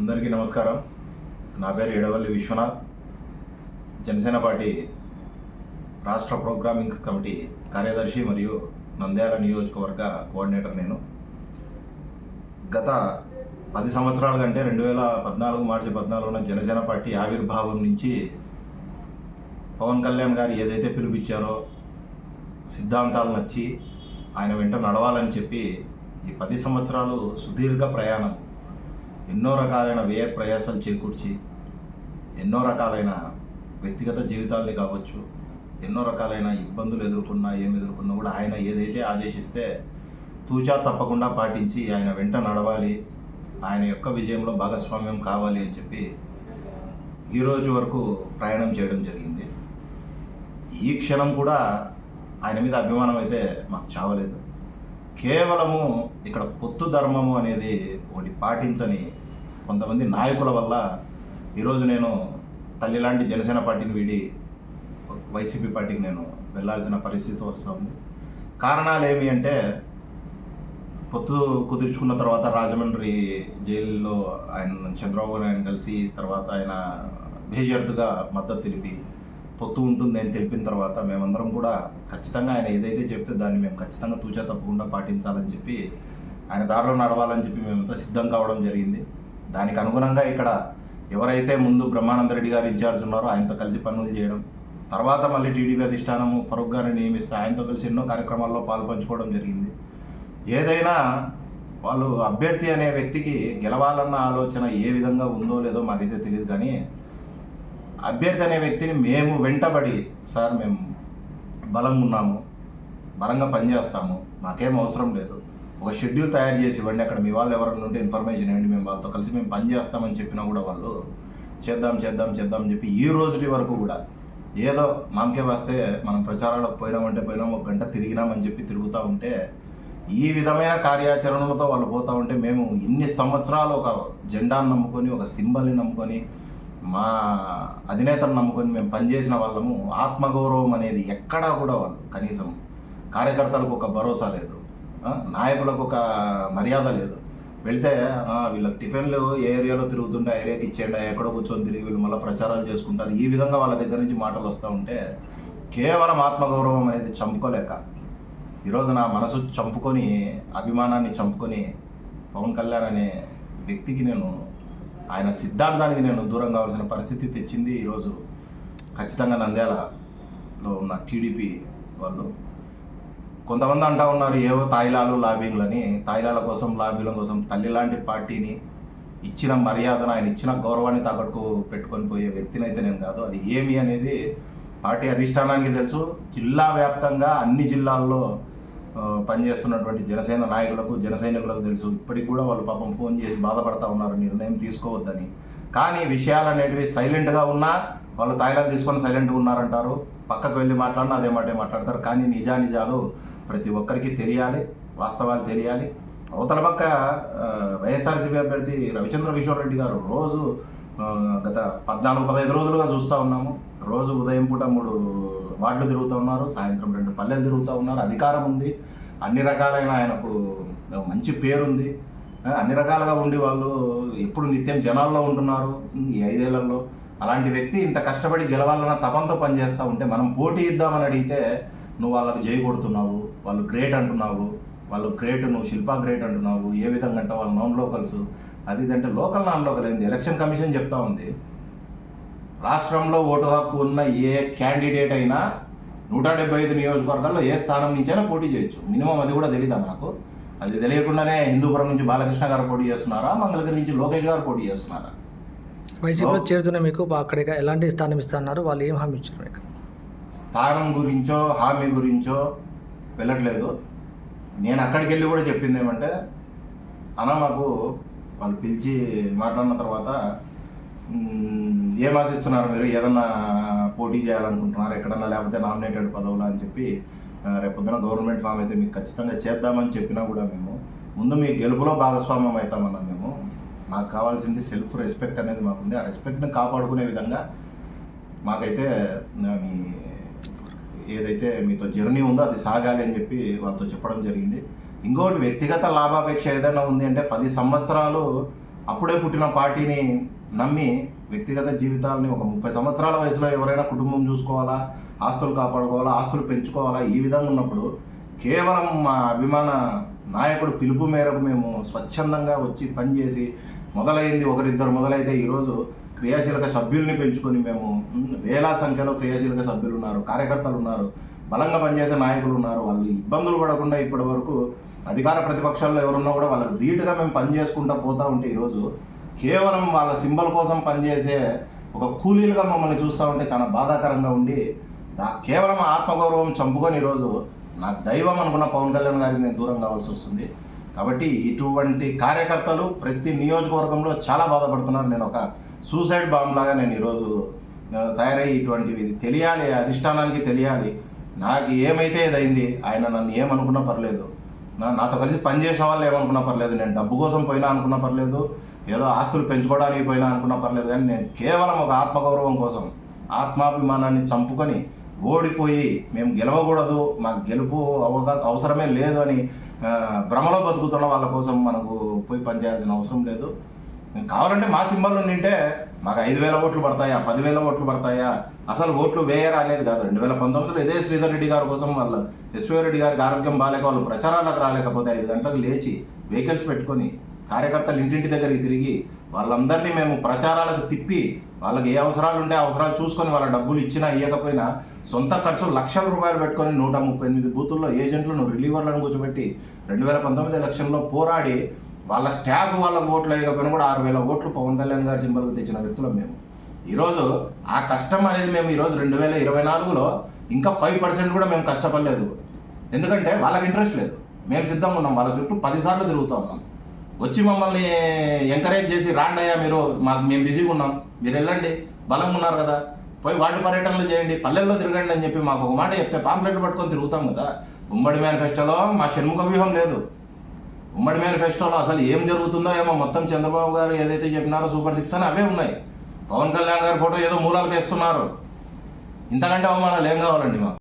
అందరికీ నమస్కారం. నా పేరు ఎడవల్లి విశ్వనాథ్. జనసేన పార్టీ రాష్ట్ర ప్రోగ్రామింగ్ కమిటీ కార్యదర్శి మరియు నంద్యాల నియోజకవర్గ కోఆర్డినేటర్. నేను గత 10 సంవత్సరాల కంటే 2014 మార్చి 14న జనసేన పార్టీ ఆవిర్భావం నుంచి పవన్ కళ్యాణ్ గారు ఏదైతే పిలుపిచ్చారో సిద్ధాంతాలు నచ్చి ఆయన వెంట నడవాలని చెప్పి ఈ 10 సంవత్సరాలు సుదీర్ఘ ప్రయాణం, ఎన్నో రకాలైన వ్యయ ప్రయాసాలు చేకూర్చి, ఎన్నో రకాలైన వ్యక్తిగత జీవితాలని కావచ్చు, ఎన్నో రకాలైన ఇబ్బందులు ఎదుర్కొన్నా కూడా ఆయన ఏదైతే ఆదేశిస్తే తూచా తప్పకుండా పాటించి ఆయన వెంట నడవాలి, ఆయన యొక్క విజయంలో భాగస్వామ్యం కావాలి అని చెప్పి ఈరోజు వరకు ప్రయాణం చేయడం జరిగింది. ఈ క్షణం కూడా ఆయన మీద అభిమానం అయితే మాకు చావలేదు. కేవలము ఇక్కడ పొత్తు ధర్మము అనేది ఒకటి పాటించని కొంతమంది నాయకుల వల్ల ఈరోజు నేను తల్లి లాంటి జనసేన పార్టీని వీడి వైసీపీ పార్టీకి నేను వెళ్ళాల్సిన పరిస్థితి వస్తుంది. కారణాలు ఏమి అంటే, పొత్తు కుదుర్చుకున్న తర్వాత రాజమండ్రి జైల్లో ఆయన చంద్రబాబు నాయుడు కలిసి తర్వాత ఆయన బేషరతుగా మద్దతు తెలిపి పొత్తు ఉంటుంది అని తెలిపిన తర్వాత మేమందరం కూడా ఖచ్చితంగా ఆయన ఏదైతే చెప్తే దాన్ని మేము ఖచ్చితంగా తూచా తప్పకుండా పాటించాలని చెప్పి ఆయన దారిలో నడవాలని చెప్పి మేమంతా సిద్ధం కావడం జరిగింది. దానికి అనుగుణంగా ఇక్కడ ఎవరైతే ముందు బ్రహ్మానంద రెడ్డి గారు ఇన్ఛార్జ్ ఉన్నారో ఆయనతో కలిసి పనులు చేయడం, తర్వాత మళ్ళీ టీడీపీ అధిష్టానము ఫరూక్ గారిని నియమిస్తే ఆయనతో కలిసి ఎన్నో కార్యక్రమాల్లో పాల్పంచుకోవడం జరిగింది. ఏదైనా వాళ్ళు అభ్యర్థి అనే వ్యక్తికి గెలవాలన్న ఆలోచన ఏ విధంగా ఉందో లేదో మాకైతే తెలియదు, కానీ అభ్యర్థి అనే వ్యక్తిని మేము వెంటబడి, సార్ మేము బలంగా ఉన్నాము, బలంగా పనిచేస్తాము, మాకేం అవసరం లేదు, ఒక షెడ్యూల్ తయారు చేసి ఇవ్వండి, అక్కడ మీ వాళ్ళు ఎవరైనా ఉంటే ఇన్ఫర్మేషన్ ఇవ్వండి, మేము వాళ్ళతో కలిసి మేము పనిచేస్తామని చెప్పినా కూడా వాళ్ళు చేద్దాం అని చెప్పి ఈ రోజుటి వరకు కూడా ఏదో మాకే వస్తే మనం ప్రచారాలకు పోయినామంటే పోయినాం, 1 గంట తిరిగినామని చెప్పి తిరుగుతూ ఉంటే, ఈ విధమైన కార్యాచరణలతో వాళ్ళు పోతూ ఉంటే మేము ఇన్ని సంవత్సరాలు ఒక జెండాను నమ్ముకొని, ఒక సింబల్ని నమ్ముకొని, మా అధినేతను నమ్ముకొని మేము పనిచేసిన వాళ్ళము. ఆత్మగౌరవం అనేది ఎక్కడా కూడా వాళ్ళు కనీసం కార్యకర్తలకు ఒక భరోసా లేదు, నాయకులకు ఒక మర్యాద లేదు. వెళ్తే వీళ్ళకి టిఫిన్లు ఏ ఏరియాలో తిరుగుతుంటే ఆ ఏరియాకి ఇచ్చేయండి, ఎక్కడో కూర్చొని తిరిగి వీళ్ళు మళ్ళీ ప్రచారాలు చేసుకుంటారు. ఈ విధంగా వాళ్ళ దగ్గర నుంచి మాటలు వస్తూ ఉంటే కేవలం ఆత్మగౌరవం అనేది చంపుకోలేక ఈరోజు నా మనసు చంపుకొని, అభిమానాన్ని చంపుకొని పవన్ కళ్యాణ్ అనే వ్యక్తికి నేను, ఆయన సిద్ధాంతానికి నేను దూరం కావాల్సిన పరిస్థితి తెచ్చింది. ఈరోజు ఖచ్చితంగా నంద్యాలలో ఉన్న టీడీపీ వాళ్ళు కొంతమంది అంటూ ఉన్నారు ఏవో తాయిలాలు లాబింగ్లని. తాయిలాల కోసం, లాబీల కోసం తల్లి లాంటి పార్టీని ఇచ్చిన మర్యాదను, ఆయన ఇచ్చిన గౌరవాన్ని తాకట్టుకు పెట్టుకొని పోయే వ్యక్తిని అయితే నేను కాదు. అది ఏమి అనేది పార్టీ అధిష్టానానికి తెలుసు. జిల్లా వ్యాప్తంగా అన్ని జిల్లాల్లో పనిచేస్తున్నటువంటి జనసేన నాయకులకు, జన సైనికులకు తెలుసు. ఇప్పటికి కూడా వాళ్ళు పాపం ఫోన్ చేసి బాధపడతా ఉన్నారు నిర్ణయం తీసుకోవద్దని. కానీ విషయాలు అనేటివి సైలెంట్గా ఉన్నా వాళ్ళు తాయిలాలు తీసుకొని సైలెంట్గా ఉన్నారంటారు, పక్కకు వెళ్ళి మాట్లాడినా అదే మాటే మాట్లాడతారు. కానీ నిజాలు ప్రతి ఒక్కరికి తెలియాలి, వాస్తవాలు తెలియాలి. అవతల పక్క వైఎస్ఆర్సీపీ అభ్యర్థి రవిచంద్ర కిషోర్ రెడ్డి గారు రోజు గత 14-15 రోజులుగా చూస్తూ ఉన్నాము. రోజు ఉదయం పూట 3 వార్డులు తిరుగుతూ ఉన్నారు, సాయంత్రం 2 పల్లెలు తిరుగుతూ ఉన్నారు. అధికారం ఉంది, అన్ని రకాలైన ఆయనకు మంచి పేరుంది, అన్ని రకాలుగా ఉండి వాళ్ళు ఎప్పుడు నిత్యం జనాల్లో ఉంటున్నారు ఈ 5 ఏళ్లలో. అలాంటి వ్యక్తి ఇంత కష్టపడి గెలవాలన్న తపంతో పనిచేస్తూ ఉంటే మనం పోటీ ఇద్దామని అడిగితే నువ్వు వాళ్ళకి జై కొడుతున్నావు, వాళ్ళు గ్రేట్ అంటున్నావు, వాళ్ళు గ్రేట్, నువ్వు శిల్పా గ్రేట్ అంటున్నావు. ఏ విధంగా అంటే వాళ్ళు నాన్ లోకల్స్, అది ఇదంటే లోకల్ నాన్ లోకల్ ఏంది? ఎలక్షన్ కమిషన్ చెప్తా ఉంది, రాష్ట్రంలో ఓటు హక్కు ఉన్న ఏ క్యాండిడేట్ అయినా 175 నియోజకవర్గాల్లో ఏ స్థానం నుంచైనా పోటీ చేయొచ్చు. మినిమం అది కూడా తెలీదా మనకు? అది తెలియకుండానే హిందూపురం నుంచి బాలకృష్ణ గారు పోటీ చేస్తున్నారా, మంగళగిరి నుంచి లోకేష్ గారు పోటీ చేస్తున్నారా? వైసీపీలో చేరుతున్న మీకు అక్కడ ఎలాంటి స్థానం ఇస్తున్నారు, వాళ్ళు ఏం హామీ ఇచ్చారు మీకు? స్థానం గురించో హామీ గురించో వెళ్ళట్లేదు. నేను అక్కడికి వెళ్ళి కూడా చెప్పింది ఏమంటే, అన్న మాకు వాళ్ళు పిలిచి మాట్లాడిన తర్వాత ఏం ఆశిస్తున్నారు మీరు, ఏదన్నా పోటీ చేయాలనుకుంటున్నారు ఎక్కడన్నా, లేకపోతే నామినేటెడ్ పదవులు అని చెప్పి, రేపొద్దున గవర్నమెంట్ ఫామ్ అయితే మీకు ఖచ్చితంగా చేద్దామని చెప్పినా కూడా మేము ముందు మీ గెలుపులో భాగస్వామ్యం అవుతామన్నా. మేము మాకు కావాల్సింది సెల్ఫ్ రెస్పెక్ట్ అనేది మాకుంది. ఆ రెస్పెక్ట్ని కాపాడుకునే విధంగా మాకైతే మీ ఏదైతే మీతో జర్నీ ఉందో అది సాగాలి అని చెప్పి వాళ్ళతో చెప్పడం జరిగింది. ఇంకోటి వ్యక్తిగత లాభాపేక్ష ఏదైనా ఉంది అంటే 10 సంవత్సరాలు అప్పుడే పుట్టిన పార్టీని నమ్మి వ్యక్తిగత జీవితాలని ఒక 30 సంవత్సరాల వయసులో ఎవరైనా కుటుంబం చూసుకోవాలా, ఆస్తులు కాపాడుకోవాలా, ఆస్తులు పెంచుకోవాలా, ఈ విధంగా ఉన్నప్పుడు కేవలం మా అభిమాన నాయకుడు పిలుపు మేరకు మేము స్వచ్ఛందంగా వచ్చి పనిచేసి మొదలైంది ఒకరిద్దరు మొదలైతే ఈరోజు క్రియాశీలక సభ్యుల్ని పెంచుకొని మేము వేల సంఖ్యలో క్రియాశీలక సభ్యులు ఉన్నారు, కార్యకర్తలు ఉన్నారు, బలంగా పనిచేసే నాయకులు ఉన్నారు. వాళ్ళు ఇబ్బందులు పడకుండా ఇప్పటి వరకు అధికార ప్రతిపక్షాల్లో ఎవరున్నా కూడా వాళ్ళకి ధీటుగా మేము పనిచేసుకుంటూ పోతూ ఉంటే ఈరోజు కేవలం వాళ్ళ సింబల్ కోసం పనిచేసే ఒక కూలీలుగా మమ్మల్ని చూస్తూ ఉంటే చాలా బాధాకరంగా ఉండి కేవలం ఆత్మగౌరవం చంపుకొని ఈరోజు నా దైవం అనుకున్న పవన్ కళ్యాణ్ గారికి నేను దూరం కావాల్సి వస్తుంది. కాబట్టి ఇటువంటి కార్యకర్తలు ప్రతి నియోజకవర్గంలో చాలా బాధపడుతున్నారు. నేను ఒక సూసైడ్ బాంబ్ లాగా నేను ఈరోజు తయారయ్యి ఇటువంటివి తెలియాలి, అధిష్టానానికి తెలియాలి. నాకు ఏమైతే ఇదైంది, ఆయన నన్ను ఏమనుకున్నా పర్లేదు, నాతో కలిసి పనిచేసిన వాళ్ళు ఏమనుకున్నా పర్లేదు, నేను డబ్బు కోసం పోయినా అనుకున్నా పర్లేదు, ఏదో ఆస్తులు పెంచుకోవడానికి పోయినా అనుకున్నా పర్లేదు, కానీ నేను కేవలం ఒక ఆత్మగౌరవం కోసం ఆత్మాభిమానాన్ని చంపుకొని ఓడిపోయి మేము గెలవకూడదు, మాకు గెలుపు అవసరమే లేదు అని భ్రమలో బతుకుతున్న వాళ్ళ కోసం మనకు పోయి పనిచేయాల్సిన అవసరం లేదు. కావాలంటే మా సింబల్ ఉండింటే మాకు 5,000 ఓట్లు పడతాయా, 10,000 ఓట్లు పడతాయా, అసలు ఓట్లు వేయరా అనేది కాదు. 2019లో ఇదే శ్రీధర్ రెడ్డి గారి కోసం వాళ్ళ ఎస్పీ రెడ్డి గారికి ఆరోగ్యం బాగాలేక వాళ్ళు ప్రచారాలకు రాలేకపోతే 5 గంటలకు లేచి వెహికల్స్ పెట్టుకొని కార్యకర్తలు ఇంటింటి దగ్గరికి తిరిగి వాళ్ళందరినీ మేము ప్రచారాలకు తిప్పి వాళ్ళకి ఏ అవసరాలు ఉంటే అవసరాలు చూసుకొని వాళ్ళ డబ్బులు ఇచ్చినా ఇవ్వకపోయినా సొంత ఖర్చు లక్షల రూపాయలు పెట్టుకొని 138 బూతుల్లో ఏజెంట్లను రిలీవర్లను కూర్చోబెట్టి 2019 ఎలక్షన్లో పోరాడి వాళ్ళ స్టాఫ్ వాళ్ళకు ఓట్లు వేయకపోయినా కూడా 6,000 ఓట్లు పవన్ కళ్యాణ్ గారి సింబల్కి తెచ్చిన వ్యక్తులం మేము. ఈరోజు ఆ కష్టం అనేది మేము ఈరోజు 2024లో ఇంకా 5% కూడా మేము కష్టపడలేదు. ఎందుకంటే వాళ్ళకి ఇంట్రెస్ట్ లేదు, మేము సిద్ధంగా ఉన్నాం. వాళ్ళ చుట్టూ 10 సార్లు తిరుగుతూ ఉన్నాం. వచ్చి మమ్మల్ని ఎంకరేజ్ చేసి రాండయ్యా మీరు, మేము బిజీగా ఉన్నాం, మీరు వెళ్ళండి, బలంగా ఉన్నారు కదా, పోయి వాటి పర్యటనలు చేయండి, పల్లెల్లో తిరగండి అని చెప్పి మాకు ఒక మాట చెప్తే పాంప్లెట్లు పట్టుకొని తిరుగుతాం కదా. ఉమ్మడి మేనిఫెస్టోలో మా షణ్ముఖ వ్యూహం లేదు. ఉమ్మడి మేనిఫెస్టోలో అసలు ఏం జరుగుతుందో ఏమో మొత్తం చంద్రబాబు గారు ఏదైతే చెప్పినారో సూపర్ 6 అని అవే ఉన్నాయి. పవన్ కళ్యాణ్ గారి ఫోటో ఏదో మూలాలు తెస్తున్నారు. ఇంతకంటే అవమానాలు ఏం కావాలండి మాకు?